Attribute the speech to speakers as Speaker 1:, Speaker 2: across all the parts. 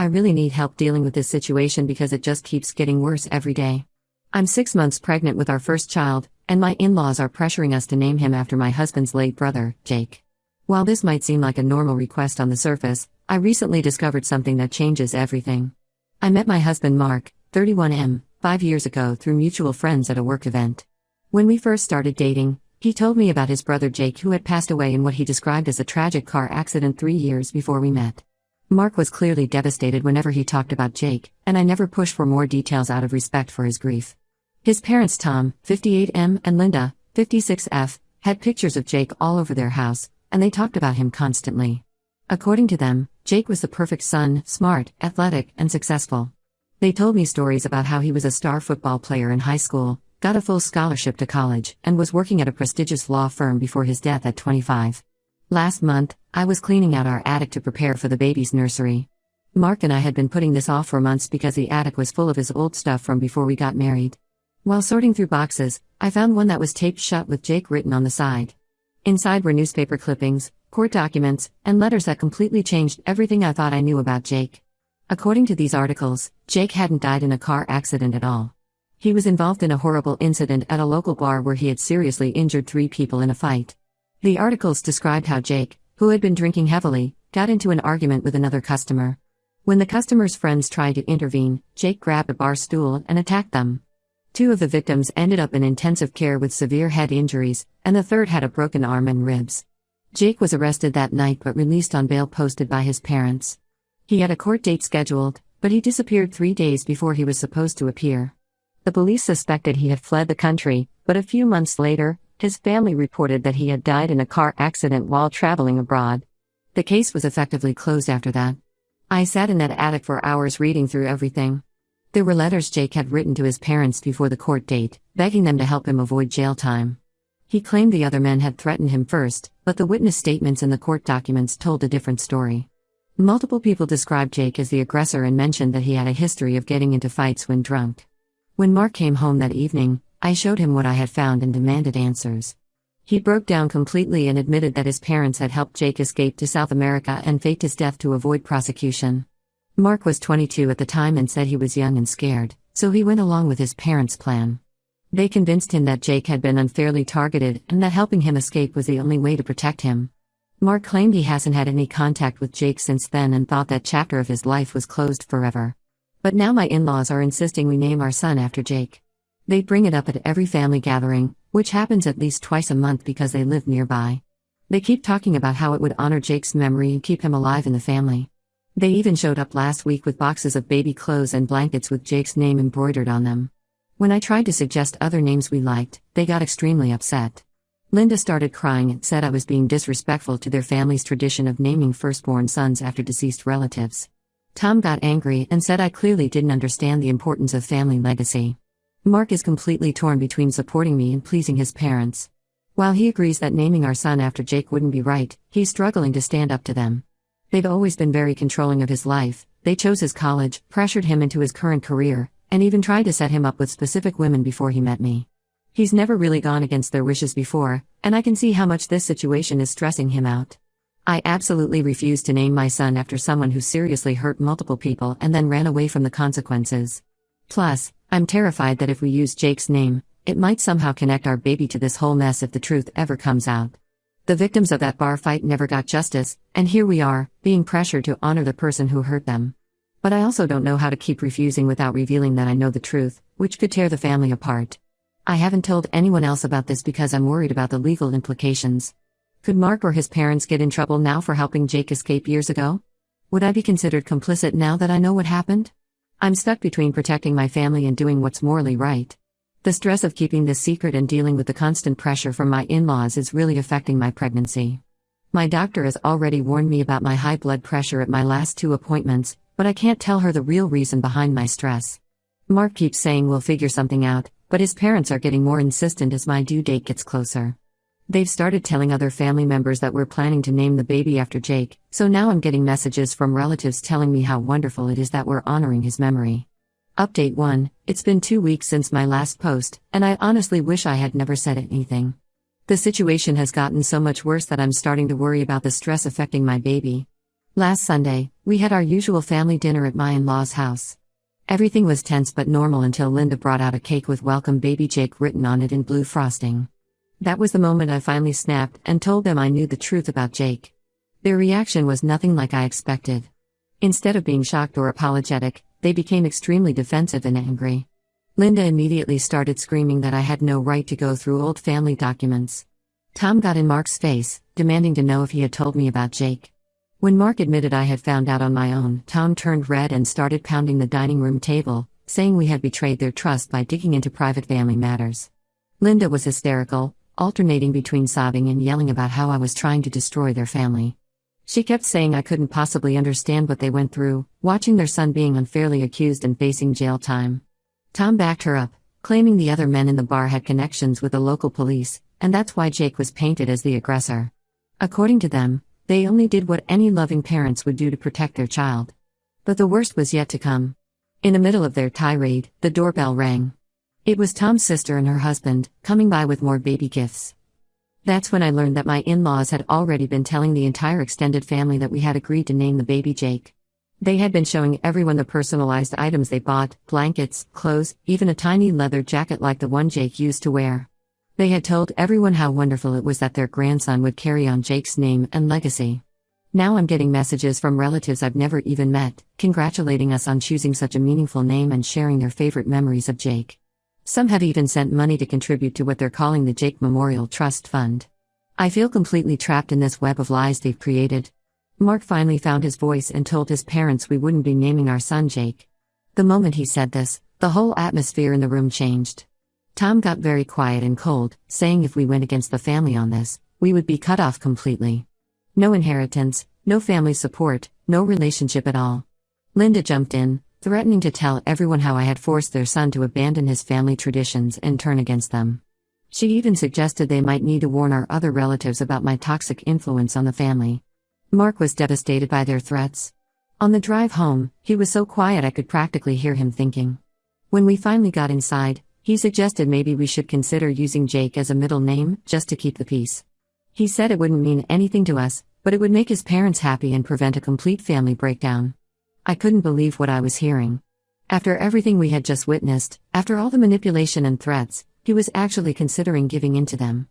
Speaker 1: I really need help dealing with this situation because it just keeps getting worse every day. I'm 6 months pregnant with our first child, and my in-laws are pressuring us to name him after my husband's late brother, Jake. While this might seem like a normal request on the surface, I recently discovered something that changes everything. I met my husband Mark, 31M, 5 years ago through mutual friends at a work event. When we first started dating, he told me about his brother Jake who had passed away in what he described as a tragic car accident 3 years before we met. Mark was clearly devastated whenever he talked about Jake, and I never pushed for more details out of respect for his grief. His parents Tom, 58M, and Linda, 56F, had pictures of Jake all over their house, and they talked about him constantly. According to them, Jake was the perfect son, smart, athletic, and successful. They told me stories about how he was a star football player in high school, got a full scholarship to college, and was working at a prestigious law firm before his death at 25. Last month, I was cleaning out our attic to prepare for the baby's nursery. Mark and I had been putting this off for months because the attic was full of his old stuff from before we got married. While sorting through boxes, I found one that was taped shut with Jake written on the side. Inside were newspaper clippings, court documents, and letters that completely changed everything I thought I knew about Jake. According to these articles, Jake hadn't died in a car accident at all. He was involved in a horrible incident at a local bar where he had seriously injured 3 people in a fight. The articles described how Jake, who had been drinking heavily, got into an argument with another customer. When the customer's friends tried to intervene, Jake grabbed a bar stool and attacked them. 2 of the victims ended up in intensive care with severe head injuries, and the third had a broken arm and ribs. Jake was arrested that night but released on bail posted by his parents. He had a court date scheduled, but he disappeared 3 days before he was supposed to appear. The police suspected he had fled the country, but a few months later, his family reported that he had died in a car accident while traveling abroad. The case was effectively closed after that. I sat in that attic for hours reading through everything. There were letters Jake had written to his parents before the court date, begging them to help him avoid jail time. He claimed the other men had threatened him first, but the witness statements in the court documents told a different story. Multiple people described Jake as the aggressor and mentioned that he had a history of getting into fights when drunk. When Mark came home that evening, I showed him what I had found and demanded answers. He broke down completely and admitted that his parents had helped Jake escape to South America and faked his death to avoid prosecution. Mark was 22 at the time and said he was young and scared, so he went along with his parents' plan. They convinced him that Jake had been unfairly targeted and that helping him escape was the only way to protect him. Mark claimed he hasn't had any contact with Jake since then and thought that chapter of his life was closed forever. But now my in-laws are insisting we name our son after Jake. They bring it up at every family gathering, which happens at least twice a month because they live nearby. They keep talking about how it would honor Jake's memory and keep him alive in the family. They even showed up last week with boxes of baby clothes and blankets with Jake's name embroidered on them. When I tried to suggest other names we liked, they got extremely upset. Linda started crying and said I was being disrespectful to their family's tradition of naming firstborn sons after deceased relatives. Tom got angry and said I clearly didn't understand the importance of family legacy. Mark is completely torn between supporting me and pleasing his parents. While he agrees that naming our son after Jake wouldn't be right, he's struggling to stand up to them. They've always been very controlling of his life. They chose his college, pressured him into his current career, and even tried to set him up with specific women before he met me. He's never really gone against their wishes before, and I can see how much this situation is stressing him out. I absolutely refuse to name my son after someone who seriously hurt multiple people and then ran away from the consequences. Plus, I'm terrified that if we use Jake's name, it might somehow connect our baby to this whole mess if the truth ever comes out. The victims of that bar fight never got justice, and here we are, being pressured to honor the person who hurt them. But I also don't know how to keep refusing without revealing that I know the truth, which could tear the family apart. I haven't told anyone else about this because I'm worried about the legal implications. Could Mark or his parents get in trouble now for helping Jake escape years ago? Would I be considered complicit now that I know what happened? I'm stuck between protecting my family and doing what's morally right. The stress of keeping this secret and dealing with the constant pressure from my in-laws is really affecting my pregnancy. My doctor has already warned me about my high blood pressure at my last 2 appointments, but I can't tell her the real reason behind my stress. Mark keeps saying we'll figure something out, but his parents are getting more insistent as my due date gets closer. They've started telling other family members that we're planning to name the baby after Jake, so now I'm getting messages from relatives telling me how wonderful it is that we're honoring his memory. Update 1, it's been 2 weeks since my last post, and I honestly wish I had never said anything. The situation has gotten so much worse that I'm starting to worry about the stress affecting my baby. Last Sunday, we had our usual family dinner at my in-laws' house. Everything was tense but normal until Linda brought out a cake with "Welcome Baby Jake" written on it in blue frosting. That was the moment I finally snapped and told them I knew the truth about Jake. Their reaction was nothing like I expected. Instead of being shocked or apologetic, they became extremely defensive and angry. Linda immediately started screaming that I had no right to go through old family documents. Tom got in Mark's face, demanding to know if he had told me about Jake. When Mark admitted I had found out on my own, Tom turned red and started pounding the dining room table, saying we had betrayed their trust by digging into private family matters. Linda was hysterical, alternating between sobbing and yelling about how I was trying to destroy their family. She kept saying I couldn't possibly understand what they went through, watching their son being unfairly accused and facing jail time. Tom backed her up, claiming the other men in the bar had connections with the local police, and that's why Jake was painted as the aggressor. According to them, they only did what any loving parents would do to protect their child. But the worst was yet to come. In the middle of their tirade, the doorbell rang. It was Tom's sister and her husband, coming by with more baby gifts. That's when I learned that my in-laws had already been telling the entire extended family that we had agreed to name the baby Jake. They had been showing everyone the personalized items they bought, blankets, clothes, even a tiny leather jacket like the one Jake used to wear. They had told everyone how wonderful it was that their grandson would carry on Jake's name and legacy. Now I'm getting messages from relatives I've never even met, congratulating us on choosing such a meaningful name and sharing their favorite memories of Jake. Some have even sent money to contribute to what they're calling the Jake Memorial Trust Fund. I feel completely trapped in this web of lies they've created. Mark finally found his voice and told his parents we wouldn't be naming our son Jake. The moment he said this, the whole atmosphere in the room changed. Tom got very quiet and cold, saying if we went against the family on this, we would be cut off completely. No inheritance, no family support, no relationship at all. Linda jumped in, threatening to tell everyone how I had forced their son to abandon his family traditions and turn against them. She even suggested they might need to warn our other relatives about my toxic influence on the family. Mark was devastated by their threats. On the drive home, he was so quiet I could practically hear him thinking. When we finally got inside, he suggested maybe we should consider using Jake as a middle name, just to keep the peace. He said it wouldn't mean anything to us, but it would make his parents happy and prevent a complete family breakdown. I couldn't believe what I was hearing. After everything we had just witnessed, after all the manipulation and threats, he was actually considering giving in to them.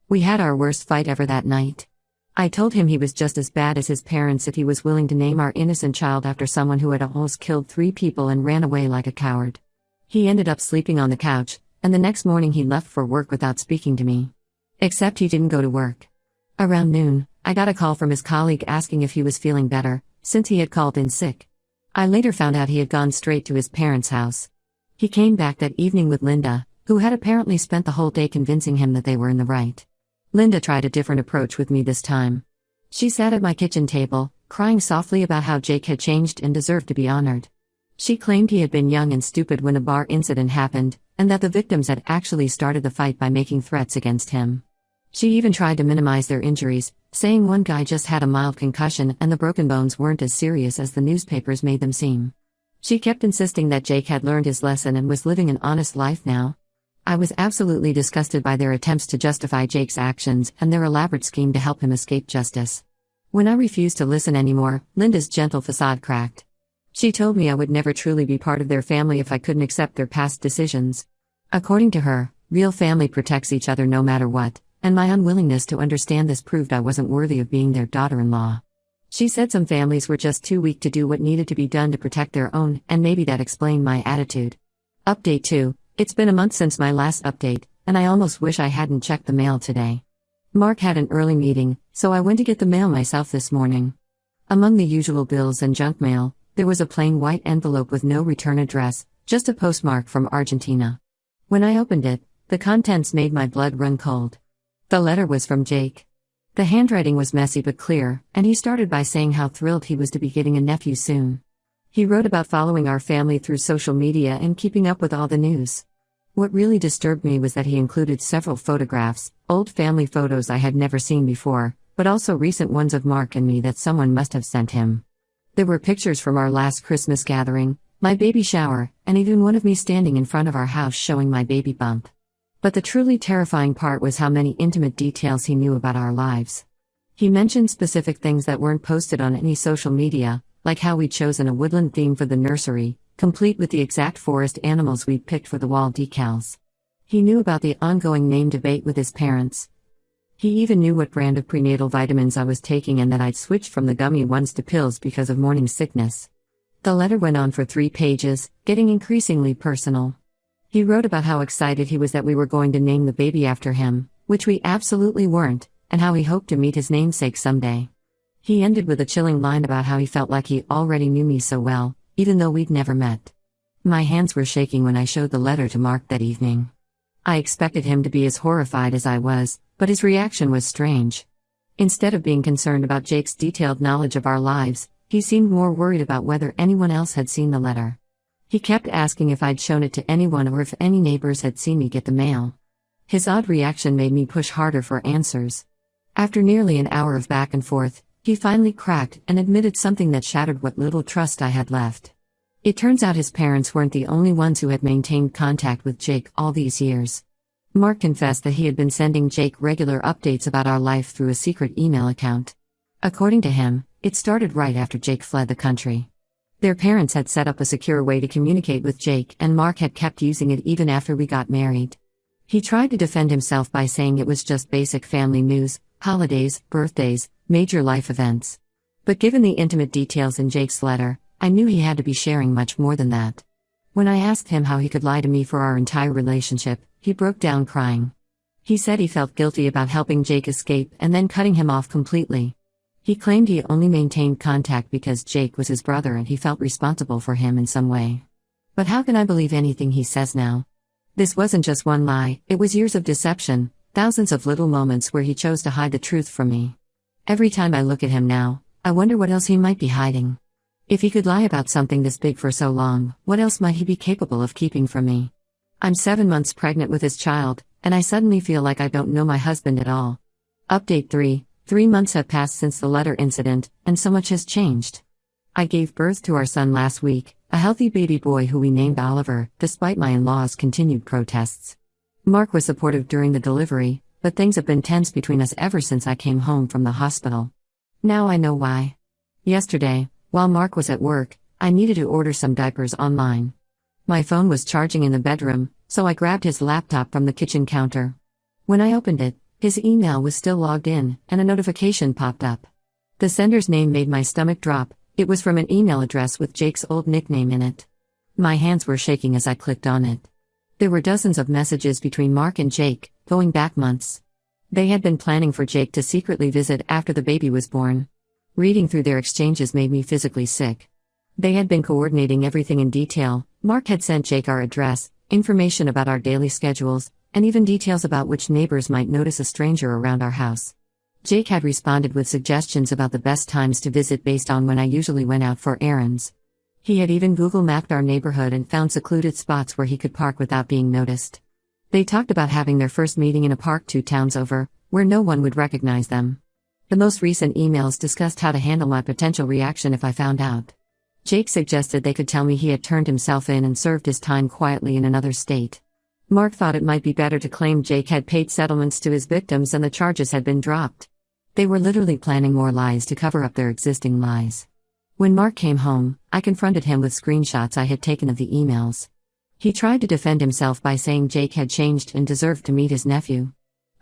Speaker 1: We had our worst fight ever that night. I told him he was just as bad as his parents if he was willing to name our innocent child after someone who had almost killed 3 people and ran away like a coward. He ended up sleeping on the couch, and the next morning he left for work without speaking to me. Except he didn't go to work. Around noon, I got a call from his colleague asking if he was feeling better, since he had called in sick. I later found out he had gone straight to his parents' house. He came back that evening with Linda, who had apparently spent the whole day convincing him that they were in the right. Linda tried a different approach with me this time. She sat at my kitchen table, crying softly about how Jake had changed and deserved to be honored. She claimed he had been young and stupid when the bar incident happened, and that the victims had actually started the fight by making threats against him. She even tried to minimize their injuries, saying one guy just had a mild concussion and the broken bones weren't as serious as the newspapers made them seem. She kept insisting that Jake had learned his lesson and was living an honest life now. I was absolutely disgusted by their attempts to justify Jake's actions and their elaborate scheme to help him escape justice. When I refused to listen anymore, Linda's gentle facade cracked. She told me I would never truly be part of their family if I couldn't accept their past decisions. According to her, real family protects each other no matter what, and my unwillingness to understand this proved I wasn't worthy of being their daughter-in-law. She said some families were just too weak to do what needed to be done to protect their own, and maybe that explained my attitude. Update 2. It's been a month since my last update, and I almost wish I hadn't checked the mail today. Mark had an early meeting, so I went to get the mail myself this morning. Among the usual bills and junk mail, there was a plain white envelope with no return address, just a postmark from Argentina. When I opened it, the contents made my blood run cold. The letter was from Jake. The handwriting was messy but clear, and he started by saying how thrilled he was to be getting a nephew soon. He wrote about following our family through social media and keeping up with all the news. What really disturbed me was that he included several photographs, old family photos I had never seen before, but also recent ones of Mark and me that someone must have sent him. There were pictures from our last Christmas gathering, my baby shower, and even one of me standing in front of our house showing my baby bump. But the truly terrifying part was how many intimate details he knew about our lives. He mentioned specific things that weren't posted on any social media, like how we'd chosen a woodland theme for the nursery, complete with the exact forest animals we'd picked for the wall decals. He knew about the ongoing name debate with his parents. He even knew what brand of prenatal vitamins I was taking and that I'd switched from the gummy ones to pills because of morning sickness. The letter went on for 3 pages, getting increasingly personal. He wrote about how excited he was that we were going to name the baby after him, which we absolutely weren't, and how he hoped to meet his namesake someday. He ended with a chilling line about how he felt like he already knew me so well, even though we'd never met. My hands were shaking when I showed the letter to Mark that evening. I expected him to be as horrified as I was, but his reaction was strange. Instead of being concerned about Jake's detailed knowledge of our lives, he seemed more worried about whether anyone else had seen the letter. He kept asking if I'd shown it to anyone or if any neighbors had seen me get the mail. His odd reaction made me push harder for answers. After nearly an hour of back and forth, he finally cracked and admitted something that shattered what little trust I had left. It turns out his parents weren't the only ones who had maintained contact with Jake all these years. Mark confessed that he had been sending Jake regular updates about our life through a secret email account. According to him, it started right after Jake fled the country. Their parents had set up a secure way to communicate with Jake, and Mark had kept using it even after we got married. He tried to defend himself by saying it was just basic family news, holidays, birthdays, major life events. But given the intimate details in Jake's letter, I knew he had to be sharing much more than that. When I asked him how he could lie to me for our entire relationship, he broke down crying. He said he felt guilty about helping Jake escape and then cutting him off completely. He claimed he only maintained contact because Jake was his brother and he felt responsible for him in some way. But how can I believe anything he says now? This wasn't just one lie, it was years of deception, thousands of little moments where he chose to hide the truth from me. Every time I look at him now, I wonder what else he might be hiding. If he could lie about something this big for so long, what else might he be capable of keeping from me? I'm 7 months pregnant with his child, and I suddenly feel like I don't know my husband at all. Update 3. 3 months have passed since the letter incident, and so much has changed. I gave birth to our son last week, a healthy baby boy who we named Oliver, despite my in-laws' continued protests. Mark was supportive during the delivery, but things have been tense between us ever since I came home from the hospital. Now I know why. Yesterday, while Mark was at work, I needed to order some diapers online. My phone was charging in the bedroom, so I grabbed his laptop from the kitchen counter. When I opened it, his email was still logged in, and a notification popped up. The sender's name made my stomach drop. It was from an email address with Jake's old nickname in it. My hands were shaking as I clicked on it. There were dozens of messages between Mark and Jake, going back months. They had been planning for Jake to secretly visit after the baby was born. Reading through their exchanges made me physically sick. They had been coordinating everything in detail. Mark had sent Jake our address, information about our daily schedules, and even details about which neighbors might notice a stranger around our house. Jake had responded with suggestions about the best times to visit based on when I usually went out for errands. He had even Google mapped our neighborhood and found secluded spots where he could park without being noticed. They talked about having their first meeting in a park 2 towns over, where no one would recognize them. The most recent emails discussed how to handle my potential reaction if I found out. Jake suggested they could tell me he had turned himself in and served his time quietly in another state. Mark thought it might be better to claim Jake had paid settlements to his victims and the charges had been dropped. They were literally planning more lies to cover up their existing lies. When Mark came home, I confronted him with screenshots I had taken of the emails. He tried to defend himself by saying Jake had changed and deserved to meet his nephew.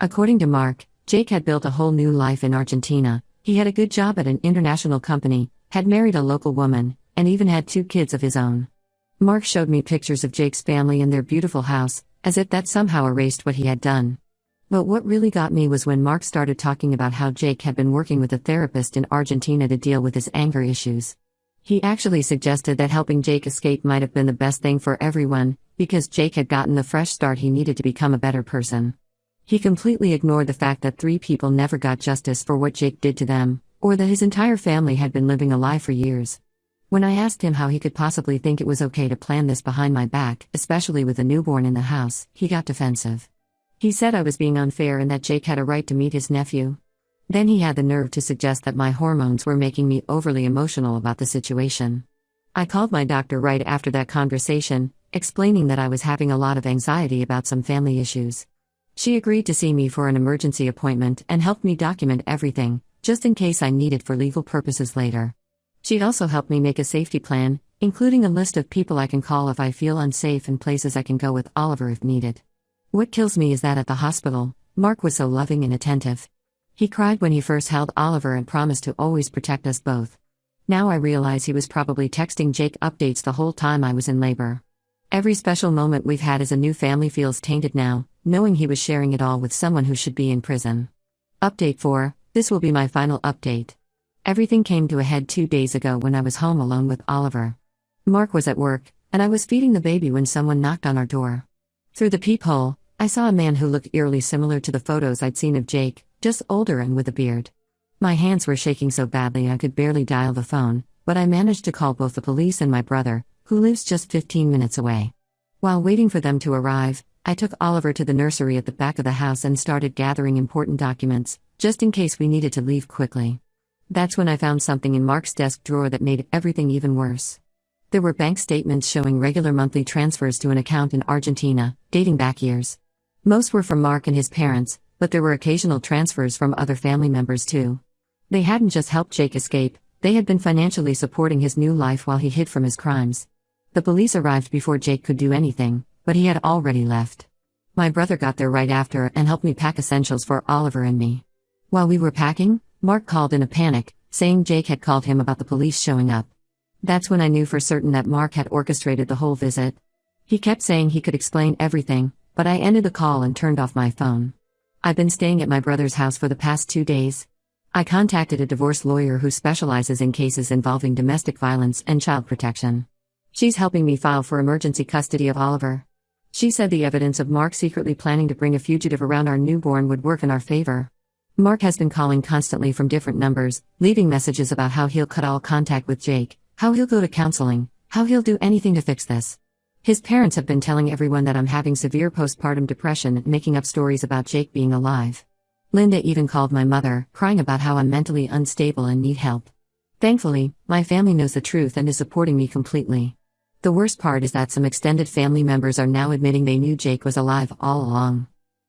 Speaker 1: According to Mark, Jake had built a whole new life in Argentina. He had a good job at an international company, had married a local woman, and even had 2 kids of his own. Mark showed me pictures of Jake's family in their beautiful house, as if that somehow erased what he had done. But what really got me was when Mark started talking about how Jake had been working with a therapist in Argentina to deal with his anger issues. He actually suggested that helping Jake escape might have been the best thing for everyone, because Jake had gotten the fresh start he needed to become a better person. He completely ignored the fact that 3 people never got justice for what Jake did to them, or that his entire family had been living a lie for years. When I asked him how he could possibly think it was okay to plan this behind my back, especially with a newborn in the house, he got defensive. He said I was being unfair and that Jake had a right to meet his nephew. Then he had the nerve to suggest that my hormones were making me overly emotional about the situation. I called my doctor right after that conversation, explaining that I was having a lot of anxiety about some family issues. She agreed to see me for an emergency appointment and helped me document everything, just in case I need it for legal purposes later. She'd also help me make a safety plan, including a list of people I can call if I feel unsafe and places I can go with Oliver if needed. What kills me is that at the hospital, Mark was so loving and attentive. He cried when he first held Oliver and promised to always protect us both. Now I realize he was probably texting Jake updates the whole time I was in labor. Every special moment we've had as a new family feels tainted now, knowing he was sharing it all with someone who should be in prison. Update 4, this will be my final update. Everything came to a head 2 days ago when I was home alone with Oliver. Mark was at work, and I was feeding the baby when someone knocked on our door. Through the peephole, I saw a man who looked eerily similar to the photos I'd seen of Jake, just older and with a beard. My hands were shaking so badly I could barely dial the phone, but I managed to call both the police and my brother, who lives just 15 minutes away. While waiting for them to arrive, I took Oliver to the nursery at the back of the house and started gathering important documents, just in case we needed to leave quickly. That's when I found something in Mark's desk drawer that made everything even worse. There were bank statements showing regular monthly transfers to an account in Argentina, dating back years. Most were from Mark and his parents, but there were occasional transfers from other family members too. They hadn't just helped Jake escape, they had been financially supporting his new life while he hid from his crimes. The police arrived before Jake could do anything, but he had already left. My brother got there right after and helped me pack essentials for Oliver and me. While we were packing, Mark called in a panic, saying Jake had called him about the police showing up. That's when I knew for certain that Mark had orchestrated the whole visit. He kept saying he could explain everything, but I ended the call and turned off my phone. I've been staying at my brother's house for the past 2 days. I contacted a divorce lawyer who specializes in cases involving domestic violence and child protection. She's helping me file for emergency custody of Oliver. She said the evidence of Mark secretly planning to bring a fugitive around our newborn would work in our favor. Mark has been calling constantly from different numbers, leaving messages about how he'll cut all contact with Jake, how he'll go to counseling, how he'll do anything to fix this. His parents have been telling everyone that I'm having severe postpartum depression and making up stories about Jake being alive. Linda even called my mother, crying about how I'm mentally unstable and need help. Thankfully, my family knows the truth and is supporting me completely. The worst part is that some extended family members are now admitting they knew Jake was alive all along.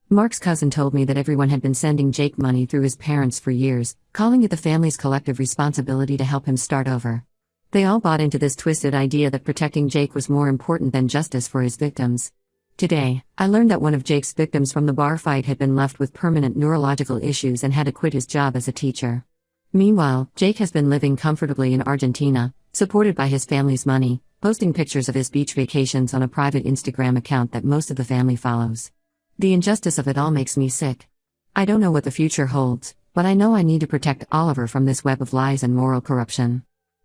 Speaker 1: Mark's cousin told me that everyone had been sending Jake money through his parents for years, calling it the family's collective responsibility to help him start over. They all bought into this twisted idea that protecting Jake was more important than justice for his victims. Today, I learned that one of Jake's victims from the bar fight had been left with permanent neurological issues and had to quit his job as a teacher. Meanwhile, Jake has been living comfortably in Argentina, supported by his family's money, posting pictures of his beach vacations on a private Instagram account that most of the family follows. The injustice of it all makes me sick. I don't know what the future holds, but I know I need to protect Oliver from this web of lies and moral corruption.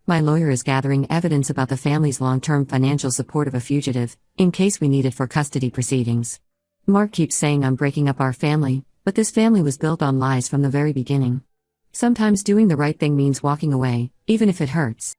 Speaker 1: My lawyer is gathering evidence about the family's long-term financial support of a fugitive, in case we need it for custody proceedings. Mark keeps saying I'm breaking up our family, but this family was built on lies from the very beginning. Sometimes doing the right thing means walking away, even if it hurts.